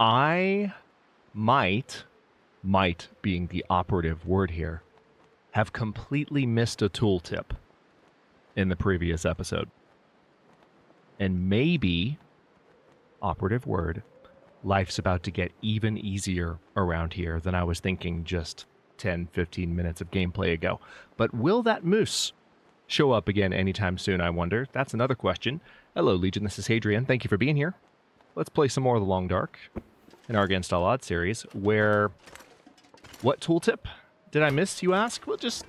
I might being the operative word here, have completely missed a tooltip in the previous episode. And maybe, operative word, life's about to get even easier around here than I was thinking just 10, 15 minutes of gameplay ago. But will that moose show up again anytime soon, I wonder? That's another question. Hello, Legion. This is Hadrian. Thank you for being here. Let's play some more of the Long Dark in our Against All Odds series, where... What tooltip did I miss, you ask? Well, just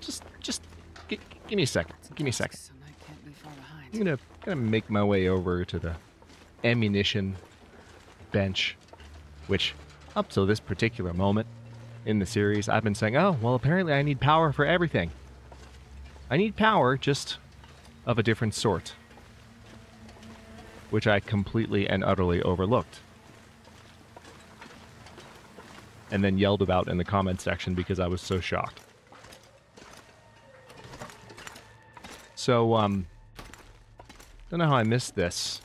give me a second. Give me a second. I'm gonna make my way over to the ammunition bench, which up to this particular moment in the series, I've been saying, oh, well, apparently I need power for everything. I need power, just of a different sort, which I completely and utterly overlooked. And then yelled about in the comment section because I was so shocked. So, don't know how I missed this,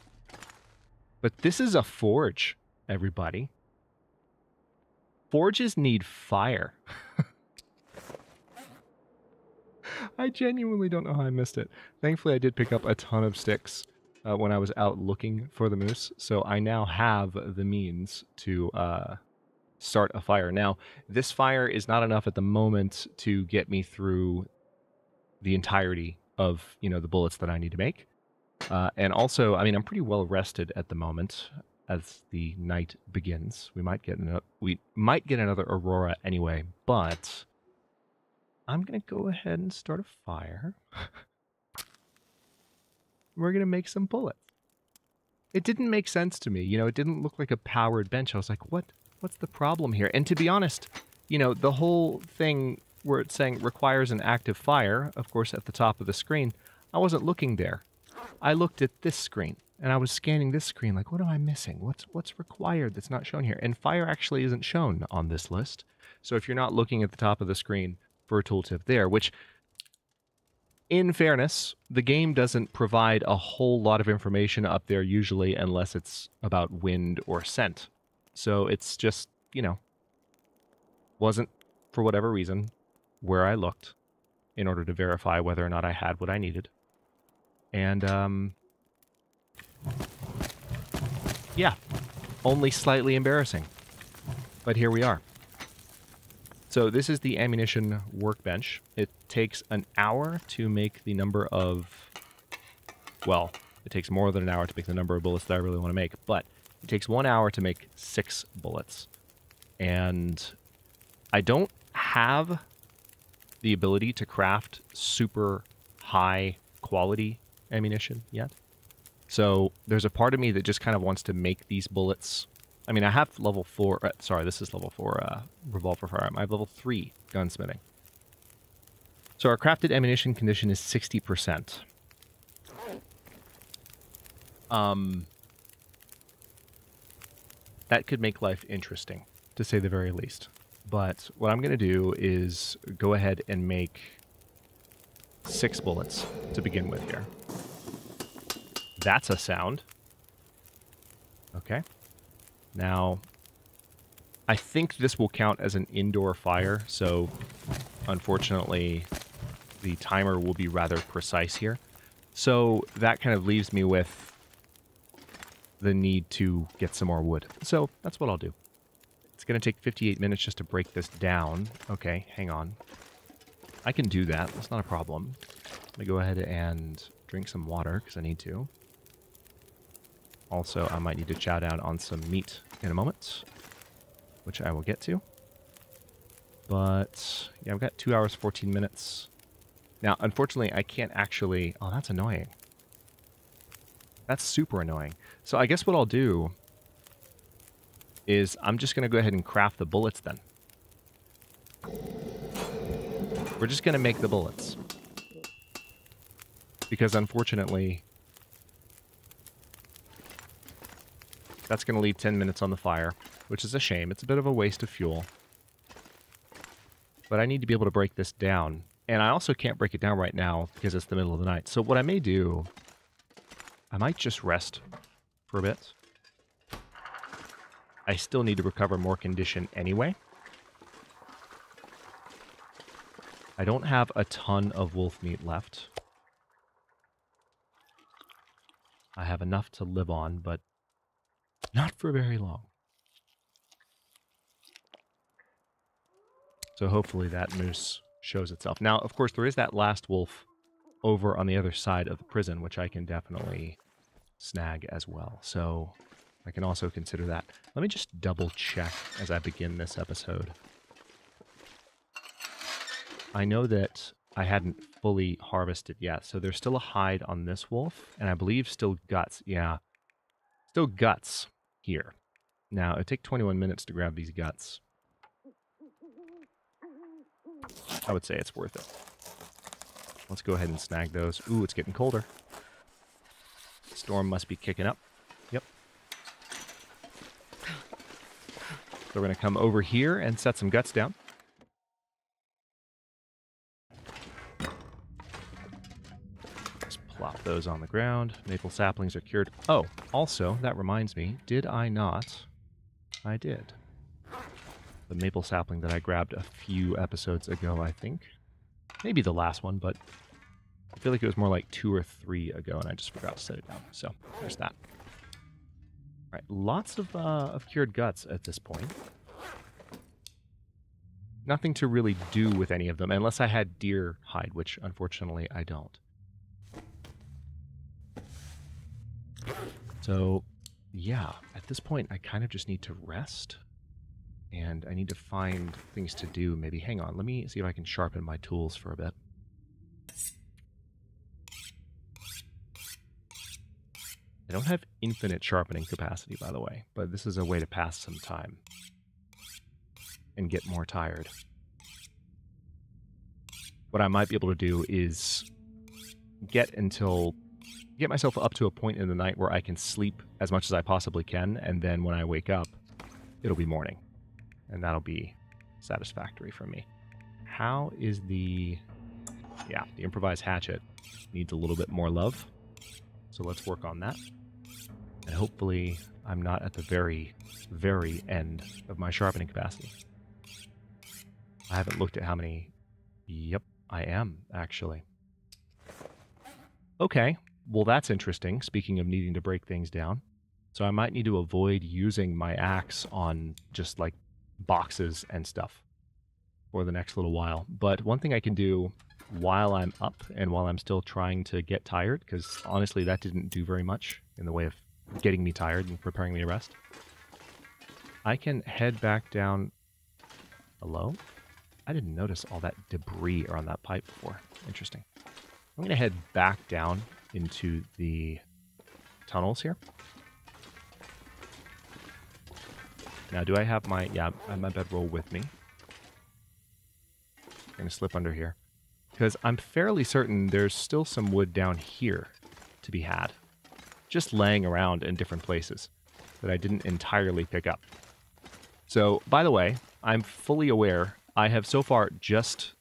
but this is a forge, everybody. Forges need fire. I genuinely don't know how I missed it. Thankfully, I did pick up a ton of sticks when I was out looking for the moose, so I now have the means to start a fire. Now, this fire is not enough at the moment to get me through the entirety of, the bullets that I need to make. And also, I mean, I'm pretty well rested at the moment as the night begins. We might get another aurora anyway, but I'm going to go ahead and start a fire. We're going to make some bullets. It didn't make sense to me. It didn't look like a powered bench. I was like, what's the problem here? And to be honest, the whole thing where it's saying requires an active fire, of course, at the top of the screen, I wasn't looking there. I looked at this screen, and I was scanning this screen like, what am I missing? What's required that's not shown here? And fire actually isn't shown on this list. So if you're not looking at the top of the screen for a tooltip there, which, in fairness, the game doesn't provide a whole lot of information up there usually unless it's about wind or scent. So it's just, wasn't, for whatever reason, where I looked in order to verify whether or not I had what I needed. And, yeah, only slightly embarrassing. But here we are. So this is the ammunition workbench. It takes an hour to make the number of... Well, it takes more than an hour to make the number of bullets that I really want to make, but it takes 1 hour to make 6 bullets. And I don't have the ability to craft super high quality ammunition yet. So there's a part of me that just kind of wants to make these bullets. I mean, I have level 4, sorry, this is level 4 revolver firearm. I have level 3 gunsmithing. So our crafted ammunition condition is 60%. That could make life interesting, to say the very least. But what I'm going to do is go ahead and make 6 bullets to begin with here. That's a sound. Okay. Now, I think this will count as an indoor fire, so unfortunately the timer will be rather precise here. So that kind of leaves me with the need to get some more wood. So that's what I'll do. It's going to take 58 minutes just to break this down. Okay, hang on. I can do that. That's not a problem. Let me go ahead and drink some water because I need to. Also, I might need to chow down on some meat in a moment, which I will get to. But, yeah, I've got 2 hours, 14 minutes. Now, unfortunately, I can't actually... Oh, that's annoying. That's super annoying. So I guess what I'll do is I'm just going to go ahead and craft the bullets then. We're just going to make the bullets. Because unfortunately, that's going to leave 10 minutes on the fire, which is a shame. It's a bit of a waste of fuel. But I need to be able to break this down. And I also can't break it down right now because it's the middle of the night. So what I may do, I might just rest for a bit. I still need to recover more condition anyway. I don't have a ton of wolf meat left. I have enough to live on, but not for very long. So hopefully that moose shows itself. Now, of course, there is that last wolf over on the other side of the prison, which I can definitely snag as well. So I can also consider that. Let me just double check as I begin this episode. I know that I hadn't fully harvested yet, so there's still a hide on this wolf, and I believe still guts. Yeah, still guts here. Now, it'd take 21 minutes to grab these guts. I would say it's worth it. Let's go ahead and snag those. Ooh, it's getting colder. Storm must be kicking up. Yep. So we're going to come over here and set some guts down. Plop those on the ground. Maple saplings are cured. Oh, also, that reminds me, did I not? I did. The maple sapling that I grabbed a few episodes ago, I think. Maybe the last one, but I feel like it was more like 2 or 3 ago, and I just forgot to set it down. So, there's that. All right, lots of cured guts at this point. Nothing to really do with any of them, unless I had deer hide, which unfortunately I don't. So, yeah, at this point, I kind of just need to rest, and I need to find things to do. Maybe, hang on, let me see if I can sharpen my tools for a bit. I don't have infinite sharpening capacity, by the way, but this is a way to pass some time and get more tired. What I might be able to do is get myself up to a point in the night where I can sleep as much as I possibly can, and then when I wake up, it'll be morning. And that'll be satisfactory for me. How is the improvised hatchet needs a little bit more love. So let's work on that. And hopefully I'm not at the very, very end of my sharpening capacity. I haven't looked at how many... Yep, I am, actually. Okay. Well, that's interesting, speaking of needing to break things down. So I might need to avoid using my axe on just, like, boxes and stuff for the next little while. But one thing I can do while I'm up and while I'm still trying to get tired, because honestly that didn't do very much in the way of getting me tired and preparing me to rest, I can head back down... Hello? I didn't notice all that debris around that pipe before. Interesting. I'm going to head back down into the tunnels here. Now, do I have my... Yeah, I have my bedroll with me. I'm going to slip under here. Because I'm fairly certain there's still some wood down here to be had. Just laying around in different places that I didn't entirely pick up. So, by the way, I'm fully aware I have so far just...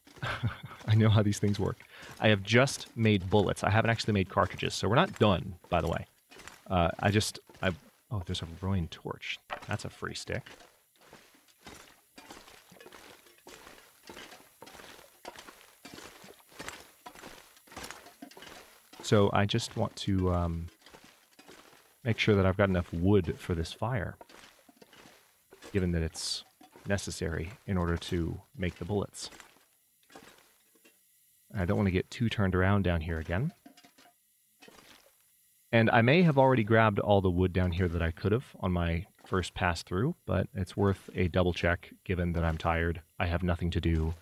I know how these things work. I have just made bullets. I haven't actually made cartridges, so we're not done, by the way. Oh, there's a ruined torch. That's a free stick. So I just want to make sure that I've got enough wood for this fire, given that it's necessary in order to make the bullets. I don't want to get too turned around down here again. And I may have already grabbed all the wood down here that I could have on my first pass through, but it's worth a double check given that I'm tired, I have nothing to do,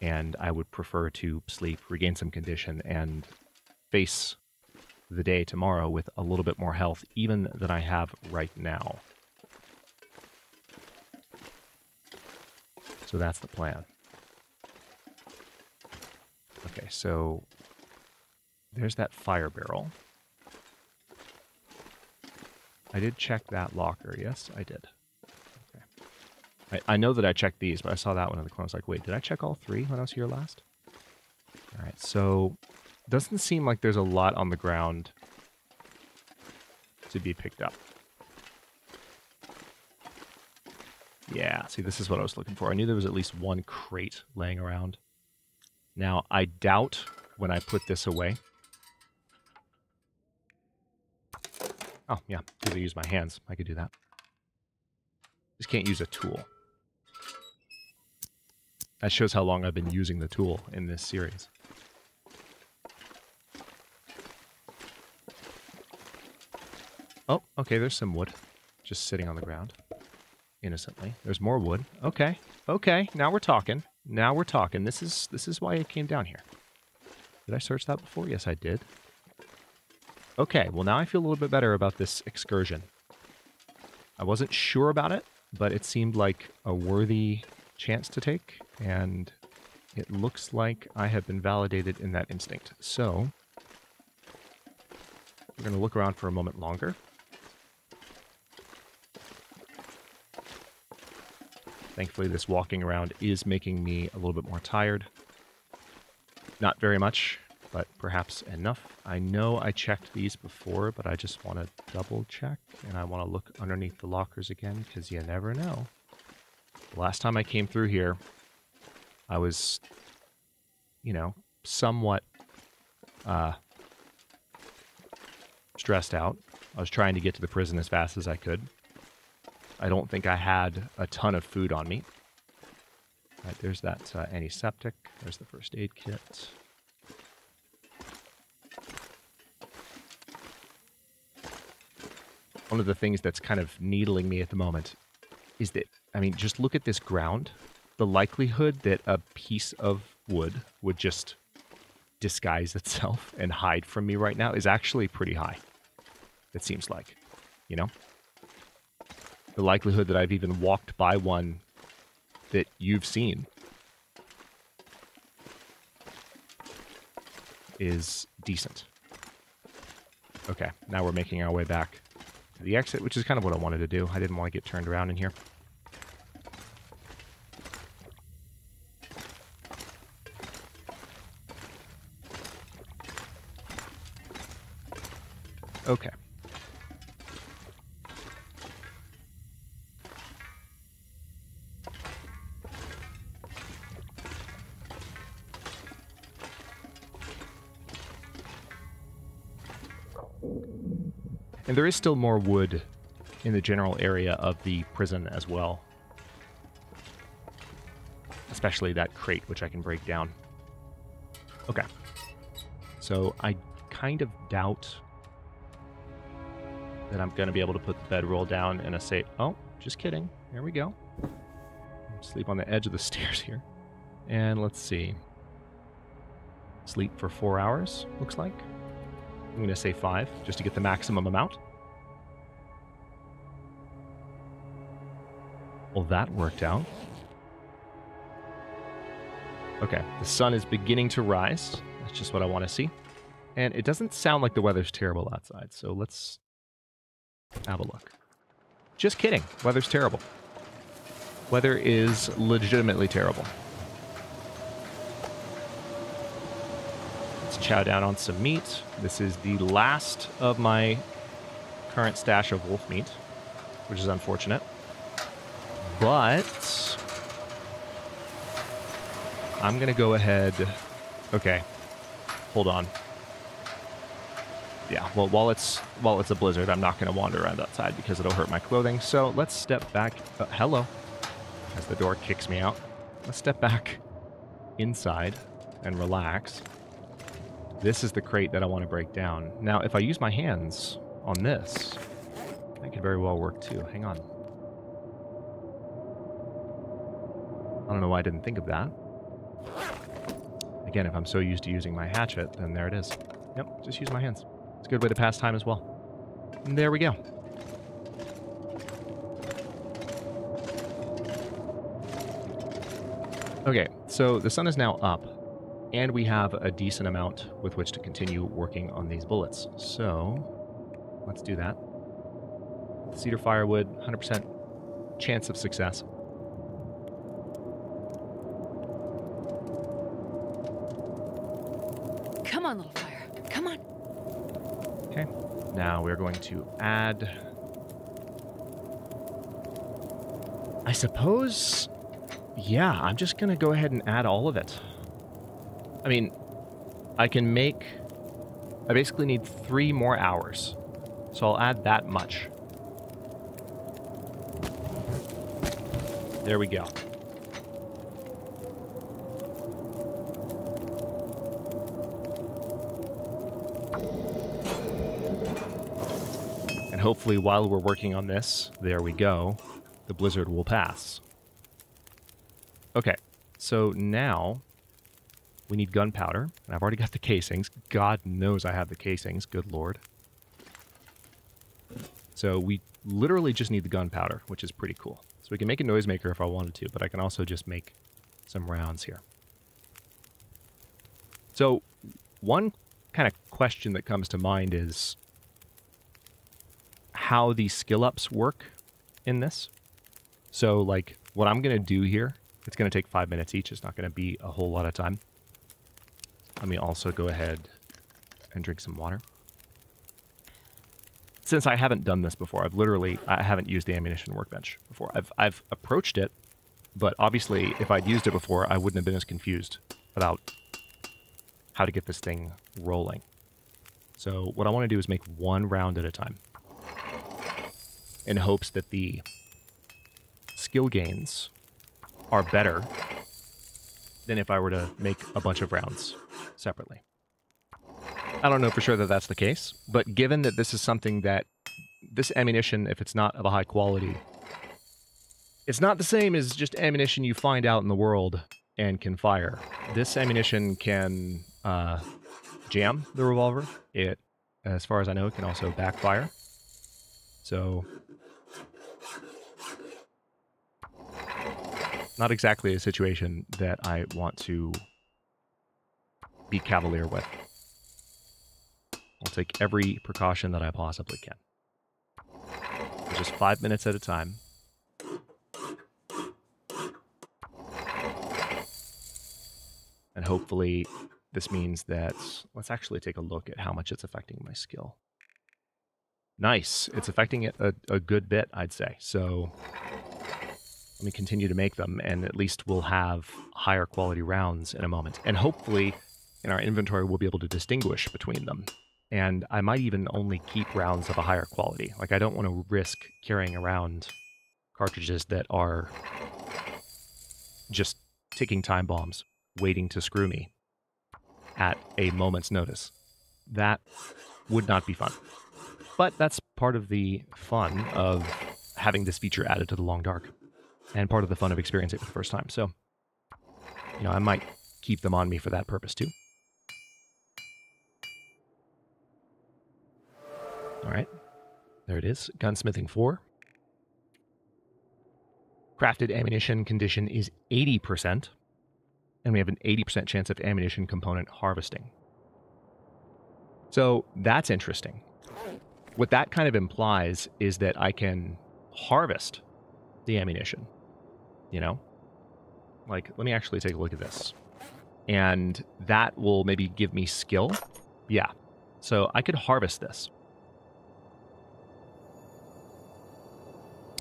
and I would prefer to sleep, regain some condition, and face the day tomorrow with a little bit more health even than I have right now. So that's the plan. Okay, so there's that fire barrel. I did check that locker. Yes, I did. Okay. I know that I checked these, but I saw that one in the corner. I was like, wait, did I check all 3 when I was here last? All right, so doesn't seem like there's a lot on the ground to be picked up. Yeah, see, this is what I was looking for. I knew there was at least one crate laying around. Now, I doubt when I put this away... Oh, yeah, because I use my hands. I could do that. Just can't use a tool. That shows how long I've been using the tool in this series. Oh, okay, there's some wood just sitting on the ground innocently. There's more wood. Okay, okay, now we're talking. Now we're talking. This is why I came down here. Did I search that before? Yes, I did. Okay, well now I feel a little bit better about this excursion. I wasn't sure about it, but it seemed like a worthy chance to take, and it looks like I have been validated in that instinct. So, we're going to look around for a moment longer. Thankfully, this walking around is making me a little bit more tired. Not very much, but perhaps enough. I know I checked these before, but I just want to double check, and I want to look underneath the lockers again, because you never know. The last time I came through here, I was, you know, somewhat stressed out. I was trying to get to the prison as fast as I could. I don't think I had a ton of food on me. All right, there's that antiseptic. There's the first aid kit. One of the things that's kind of needling me at the moment is that, I mean, just look at this ground. The likelihood that a piece of wood would just disguise itself and hide from me right now is actually pretty high. It seems like, you know? The likelihood that I've even walked by one that you've seen is decent. Okay, now we're making our way back to the exit, which is kind of what I wanted to do. I didn't want to get turned around in here. Okay. And there is still more wood in the general area of the prison as well. Especially that crate, which I can break down. Okay. So I kind of doubt that I'm going to be able to put the bedroll down in a safe... Oh, just kidding. There we go. Sleep on the edge of the stairs here. And let's see. Sleep for 4 hours, looks like. I'm going to say 5, just to get the maximum amount. Well, that worked out. Okay, the sun is beginning to rise. That's just what I want to see. And it doesn't sound like the weather's terrible outside, so let's have a look. Just kidding. Weather's terrible. Weather is legitimately terrible. Let's chow down on some meat. This is the last of my current stash of wolf meat, which is unfortunate. But I'm going to go ahead... Okay. Hold on. Yeah, well, while it's a blizzard, I'm not going to wander around outside because it'll hurt my clothing. So let's step back. Hello. As the door kicks me out. Let's step back inside and relax. This is the crate that I want to break down. Now, if I use my hands on this, that could very well work too. Hang on. I don't know why I didn't think of that. Again, if I'm so used to using my hatchet, then there it is. Yep, just use my hands. It's a good way to pass time as well. And there we go. Okay, so the sun is now up, and we have a decent amount with which to continue working on these bullets. So, let's do that. Cedar firewood, 100% chance of success. Come on, little fire. Come on. Okay, now we're going to add I suppose, yeah, I'm just going to go ahead and add all of it. I mean, I basically need 3 more hours. So I'll add that much. There we go. And hopefully while we're working on this, there we go, the blizzard will pass. Okay, so now we need gunpowder, and I've already got the casings. God knows I have the casings, good lord. So we literally just need the gunpowder, which is pretty cool. So we can make a noisemaker if I wanted to, but I can also just make some rounds here. So one kind of question that comes to mind is how the skill ups work in this. So like what I'm going to do here, it's going to take 5 minutes each. It's not going to be a whole lot of time. Let me also go ahead and drink some water. Since I haven't done this before, I haven't used the ammunition workbench before. I've approached it, but obviously if I'd used it before, I wouldn't have been as confused about how to get this thing rolling. So what I want to do is make 1 round at a time in hopes that the skill gains are better than if I were to make a bunch of rounds separately. I don't know for sure that that's the case, but given that this is something that this ammunition, if it's not of a high quality, it's not the same as just ammunition you find out in the world and can fire. This ammunition can jam the revolver. It, as far as I know, can also backfire. So, not exactly a situation that I want to be cavalier with. I'll take every precaution that I possibly can. Just 5 minutes at a time. And hopefully this means that... Let's actually take a look at how much it's affecting my skill. Nice. It's affecting it a good bit, I'd say. So let me continue to make them, and at least we'll have higher quality rounds in a moment. And hopefully in our inventory we'll be able to distinguish between them. And I might even only keep rounds of a higher quality. Like, I don't want to risk carrying around cartridges that are just ticking time bombs, waiting to screw me at a moment's notice. That would not be fun. But that's part of the fun of having this feature added to the Long Dark, and part of the fun of experiencing it for the first time. So, you know, I might keep them on me for that purpose too. All right, there it is, Gunsmithing 4. Crafted ammunition condition is 80%, and we have an 80% chance of ammunition component harvesting. So that's interesting. What that kind of implies is that I can harvest the ammunition, you know? Like, let me actually take a look at this. And that will maybe give me skill. Yeah, so I could harvest this.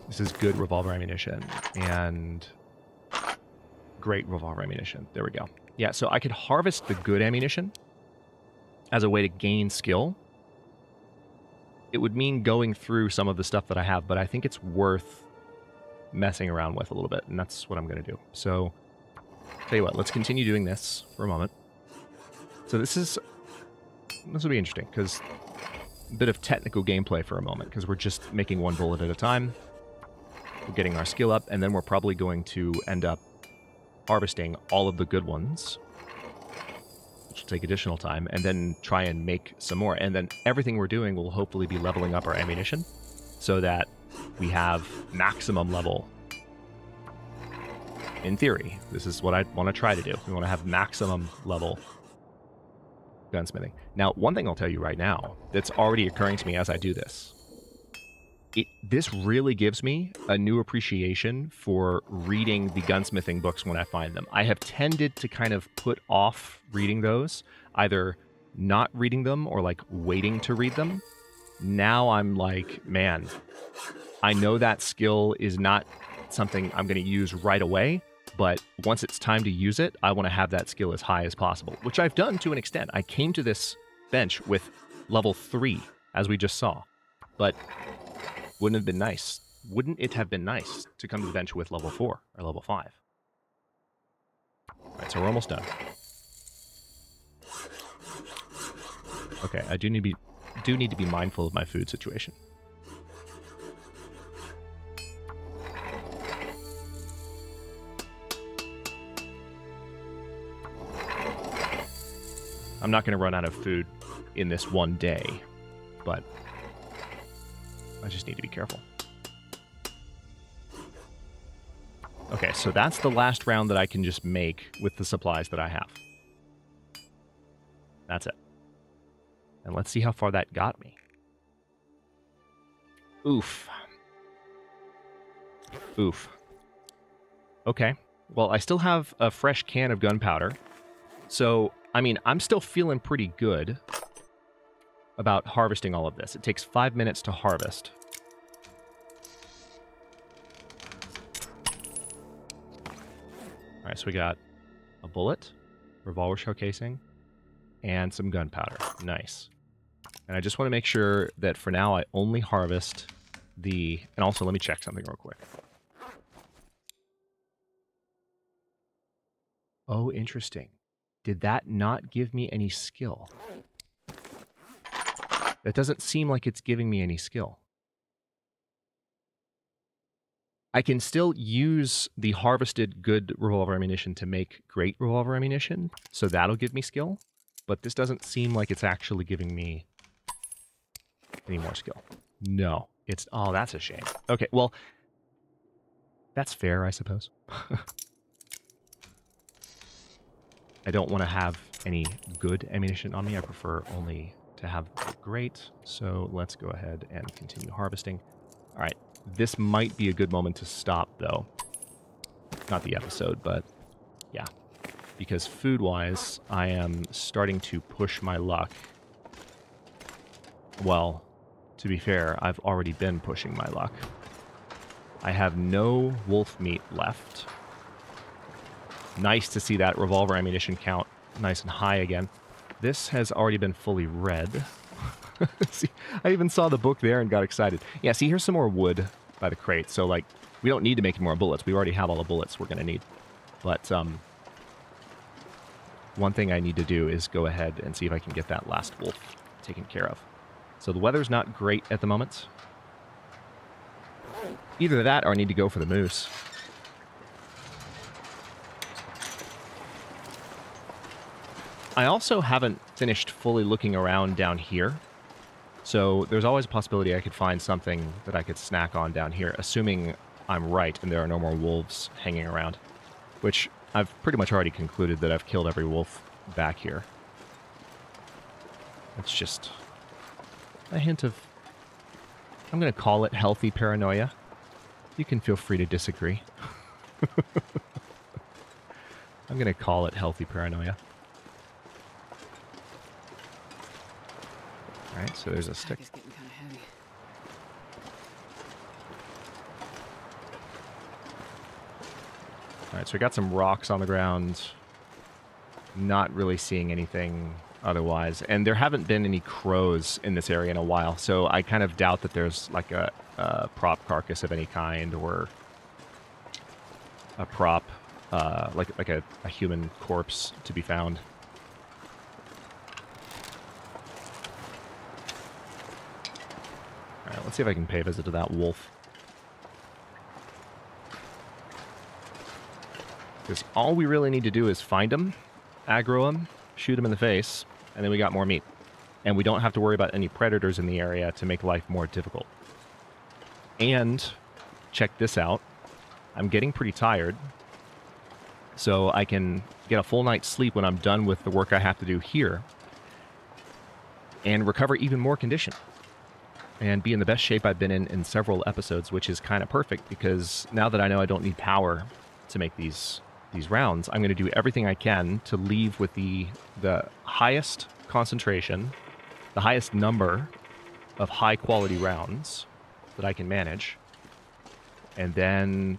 This is good revolver ammunition and great revolver ammunition. There we go. Yeah, so I could harvest the good ammunition as a way to gain skill. It would mean going through some of the stuff that I have, but I think it's worth messing around with a little bit, and that's what I'm going to do. So, tell you what, let's continue doing this for a moment. So this will be interesting, because a bit of technical gameplay for a moment, because we're just making 1 bullet at a time. We're getting our skill up, and then we're probably going to end up harvesting all of the good ones, which will take additional time, and then try and make some more. And then everything we're doing will hopefully be leveling up our ammunition so that we have maximum level. In theory, this is what I want to try to do. We want to have maximum level gunsmithing. Now, one thing I'll tell you right now that's already occurring to me as I do this, this really gives me a new appreciation for reading the gunsmithing books when I find them. I have tended to kind of put off reading those, either not reading them or like waiting to read them. Now I'm like, man, I know that skill is not something I'm going to use right away, but once it's time to use it, I want to have that skill as high as possible, which I've done to an extent. I came to this bench with level 3, as we just saw, but wouldn't it have been nice to come to the bench with level 4 or level 5? All right, so we're almost done. Okay, I do need to be mindful of my food situation. I'm not going to run out of food in this one day, but I just need to be careful. Okay, so that's the last round that I can just make with the supplies that I have. That's it. And let's see how far that got me. Oof. Oof. Okay. Well, I still have a fresh can of gunpowder. So, I mean, I'm still feeling pretty good about harvesting all of this. It takes 5 minutes to harvest. All right, so we got a bullet, revolver shell casing, and some gunpowder. Nice. And I just want to make sure that for now I only harvest the... And also, let me check something real quick. Oh, interesting. Did that not give me any skill? That doesn't seem like it's giving me any skill. I can still use the harvested good revolver ammunition to make great revolver ammunition, so that'll give me skill. But this doesn't seem like it's actually giving me any more skill. No, it's... Oh, that's a shame. Okay, well, that's fair, I suppose. I don't want to have any good ammunition on me. I prefer only to have great. So let's go ahead and continue harvesting. All right, this might be a good moment to stop, though. Not the episode, but yeah. Because food-wise, I am starting to push my luck. Well, to be fair, I've already been pushing my luck. I have no wolf meat left. Nice to see that revolver ammunition count nice and high again. This has already been fully read. See, I even saw the book there and got excited. Yeah, see, here's some more wood by the crate. So, like, we don't need to make any more bullets. We already have all the bullets we're going to need. But, one thing I need to do is go ahead and see if I can get that last wolf taken care of. So the weather's not great at the moment. Either that or I need to go for the moose. I also haven't finished fully looking around down here. So there's always a possibility I could find something that I could snack on down here, assuming I'm right and there are no more wolves hanging around. Which I've pretty much already concluded that I've killed every wolf back here. It's just a hint of... I'm going to call it healthy paranoia. You can feel free to disagree. I'm going to call it healthy paranoia. Alright, so there's a stick. It's getting kind of heavy. Alright, so we got some rocks on the ground. Not really seeing anything otherwise. And there haven't been any crows in this area in a while, so I kind of doubt that there's like a prop carcass of any kind, or a prop, like a human corpse to be found. Alright, let's see if I can pay a visit to that wolf. Because all we really need to do is find him, aggro him, shoot him in the face, and then we got more meat. And we don't have to worry about any predators in the area to make life more difficult. And, check this out, I'm getting pretty tired, so I can get a full night's sleep when I'm done with the work I have to do here, and recover even more condition. And be in the best shape I've been in several episodes, which is kind of perfect, because now that I know I don't need power to make these rounds, I'm going to do everything I can to leave with the highest concentration, the highest number of high-quality rounds that I can manage, and then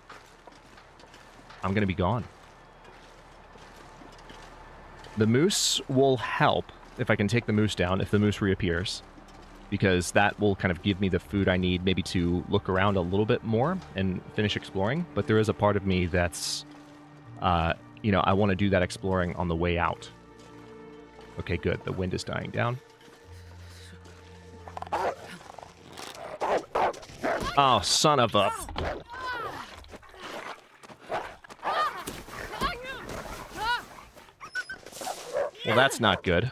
I'm going to be gone. The moose will help if I can take the moose down, if the moose reappears, because that will kind of give me the food I need maybe to look around a little bit more and finish exploring. But there is a part of me that's, you know, I want to do that exploring on the way out. Okay, good. The wind is dying down. Oh, son of a... Well, that's not good.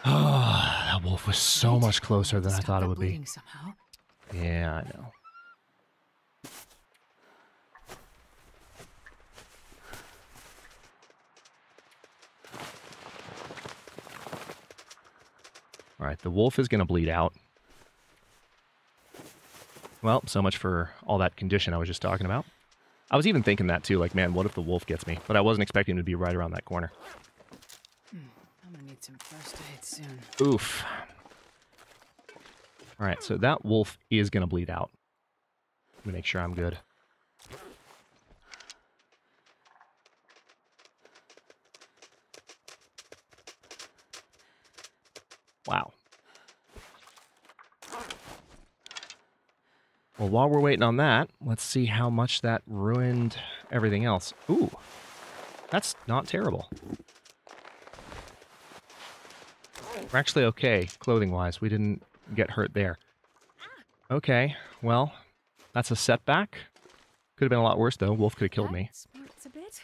Oh, that wolf was so much closer than I thought it would be. Somehow. Yeah, I know. All right, the wolf is going to bleed out. Well, so much for all that condition I was just talking about. I was even thinking that too, like, man, what if the wolf gets me? But I wasn't expecting him to be right around that corner. I'm gonna need some first aid soon. Oof. All right, so that wolf is going to bleed out. Let me make sure I'm good. Wow. Well, while we're waiting on that, let's see how much that ruined everything else. Ooh, that's not terrible. We're actually okay, clothing-wise. We didn't get hurt there. Okay, well, that's a setback. Could have been a lot worse, though. Wolf could have killed me. Smarts a bit.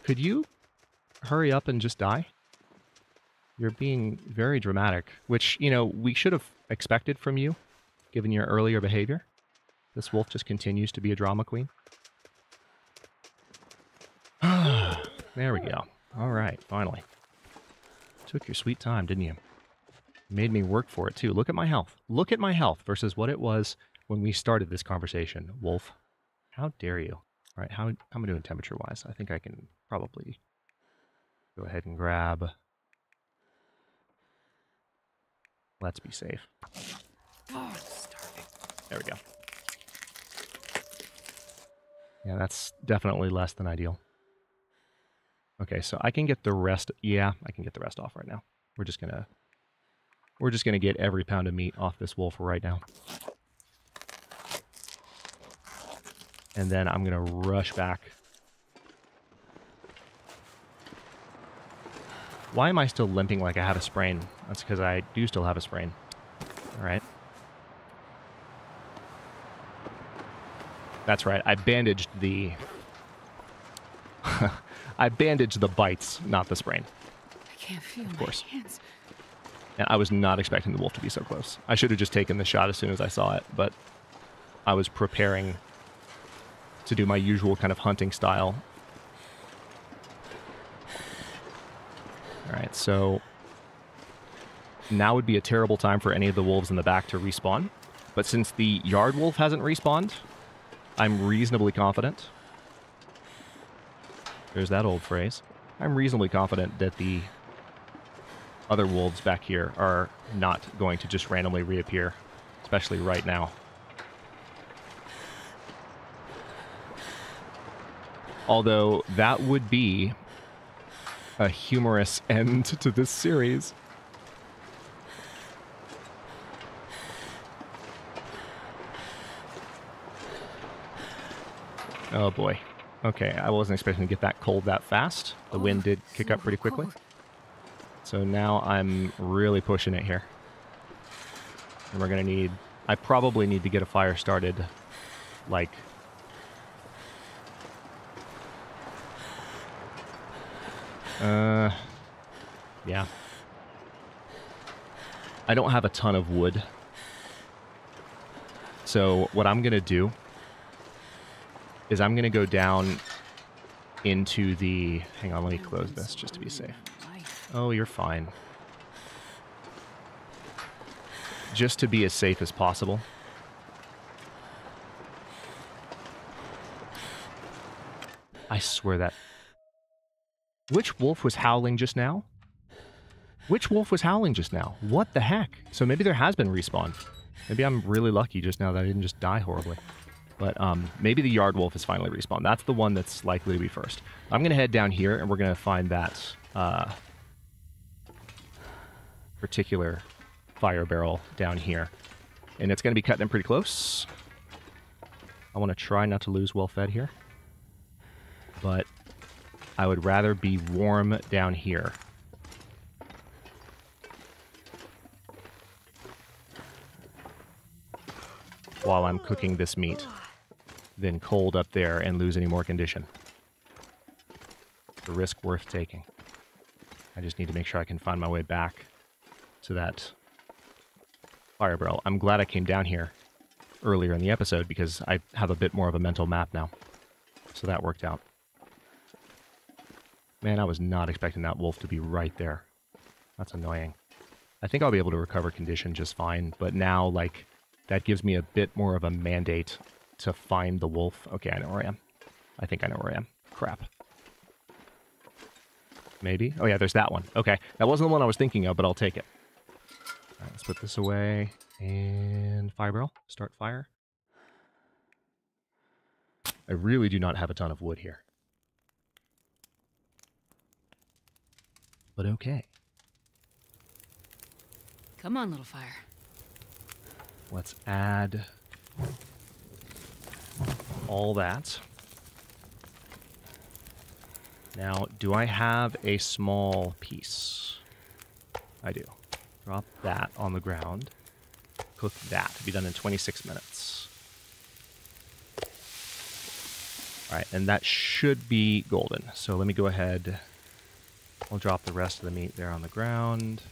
Could you hurry up and just die? You're being very dramatic, which, you know, we should have expected from you, given your earlier behavior. This wolf just continues to be a drama queen. There we go. All right, finally. Took your sweet time, didn't you? Made me work for it, too. Look at my health. Look at my health versus what it was when we started this conversation, wolf. How dare you? All right, how am I doing temperature-wise? I think I can probably go ahead and grab... Let's be safe. Oh, I'm starving. There we go. Yeah, that's definitely less than ideal. Okay, so I can get the rest... Yeah, I can get the rest off right now. We're just gonna get every pound of meat off this wolf right now. And then I'm gonna rush back. Why am I still limping like I have a sprain? That's because I do still have a sprain. Alright. That's right, I bandaged the... I bandaged the bites, not the sprain. I can't feel Of my course. hands. And I was not expecting the wolf to be so close. I should have just taken the shot as soon as I saw it, but I was preparing to do my usual kind of hunting style. Alright, so now would be a terrible time for any of the wolves in the back to respawn. But since the yard wolf hasn't respawned, I'm reasonably confident. There's that old phrase. I'm reasonably confident that the other wolves back here are not going to just randomly reappear, especially right now. Although that would be a humorous end to this series. Oh boy. Okay, I wasn't expecting to get that cold that fast. The wind did kick up pretty quickly. So now I'm really pushing it here. And we're gonna need... I probably need to get a fire started, like... yeah. I don't have a ton of wood. So what I'm gonna do is I'm gonna go down into the... Hang on, let me close this just to be safe. Oh, you're fine. Just to be as safe as possible. I swear that... Which wolf was howling just now? Which wolf was howling just now? What the heck? So maybe there has been respawn. Maybe I'm really lucky just now that I didn't just die horribly. But maybe the yard wolf is finally respawned. That's the one that's likely to be first. I'm going to head down here, and we're going to find that particular fire barrel down here. And it's going to be cutting in pretty close. I want to try not to lose well fed here. But I would rather be warm down here. While I'm cooking this meat than cold up there and lose any more condition. It's a risk worth taking. I just need to make sure I can find my way back to that fire barrel. I'm glad I came down here earlier in the episode because I have a bit more of a mental map now. So that worked out. Man, I was not expecting that wolf to be right there. That's annoying. I think I'll be able to recover condition just fine, but now, like, that gives me a bit more of a mandate to find the wolf. Okay, I know where I am. I think I know where I am. Crap. Maybe? Oh yeah, there's that one. Okay, that wasn't the one I was thinking of, but I'll take it. All right, let's put this away. And fire barrel. Start fire. I really do not have a ton of wood here. But okay. Come on, little fire. Let's add all that. Now, do I have a small piece? I do. Drop that on the ground. Cook that. It'll be done in 26 minutes. All right, and that should be golden. So let me go ahead. I'll drop the rest of the meat there on the ground.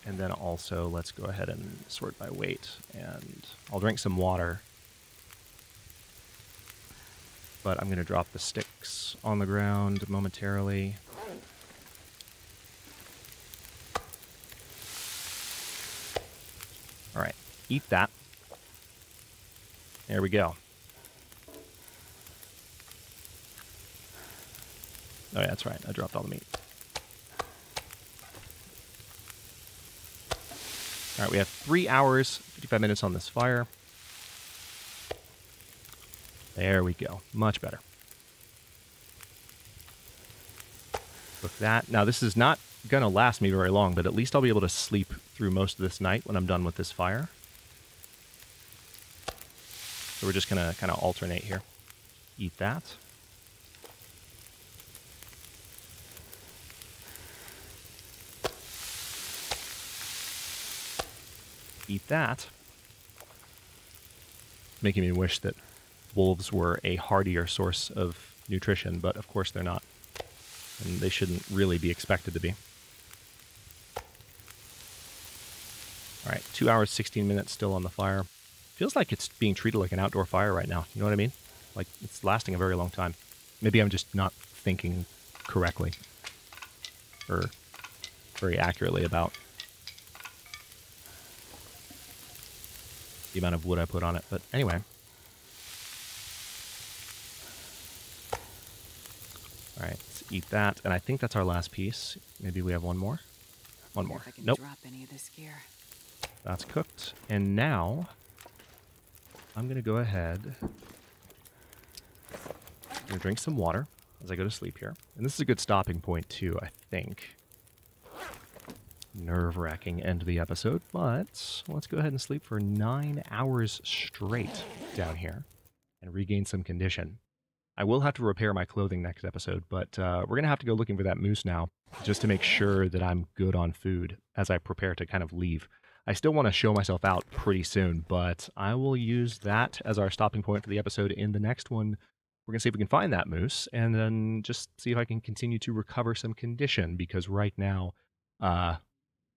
And then also, let's go ahead and sort by weight. And I'll drink some water. But I'm going to drop the sticks on the ground momentarily. All right, eat that. There we go. Oh yeah, that's right. I dropped all the meat. All right, we have 3 hours, 55 minutes on this fire. There we go. Much better. Cook that. Now, this is not going to last me very long, but at least I'll be able to sleep through most of this night when I'm done with this fire. So we're just going to kind of alternate here. Eat that. Eat that. Making me wish that wolves were a heartier source of nutrition, but of course they're not. And they shouldn't really be expected to be. Alright, 2 hours, 16 minutes still on the fire. Feels like it's being treated like an outdoor fire right now. You know what I mean? Like, it's lasting a very long time. Maybe I'm just not thinking correctly. Or very accurately about the amount of wood I put on it. But anyway. All right, let's eat that. And I think that's our last piece. Maybe we have one more. One more. Nope. Drop any of this gear. That's cooked. And now I'm going to go ahead. I'm going to drink some water as I go to sleep here. And this is a good stopping point too, I think. Nerve-wracking end to the episode, but let's go ahead and sleep for 9 hours straight down here and regain some condition. I will have to repair my clothing next episode, but we're going to have to go looking for that moose now just to make sure that I'm good on food as I prepare to kind of leave. I still want to show myself out pretty soon, but I will use that as our stopping point for the episode. In the next one, we're going to see if we can find that moose and then just see if I can continue to recover some condition, because right now,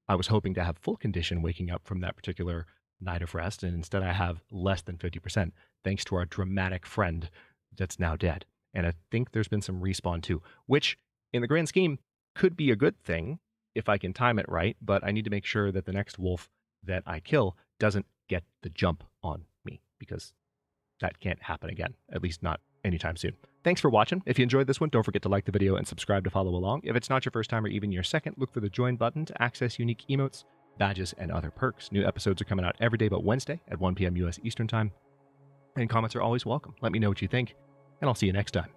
I was hoping to have full condition waking up from that particular night of rest, and instead I have less than 50%, thanks to our dramatic friend that's now dead. And I think there's been some respawn too, which in the grand scheme could be a good thing if I can time it right, but I need to make sure that the next wolf that I kill doesn't get the jump on me, because that can't happen again, at least not anytime soon. Thanks for watching. If you enjoyed this one, don't forget to like the video and subscribe to follow along. If it's not your first time or even your second, look for the join button to access unique emotes, badges, and other perks. New episodes are coming out every day but Wednesday at 1 p.m. U.S. Eastern Time. And comments are always welcome. Let me know what you think, and I'll see you next time.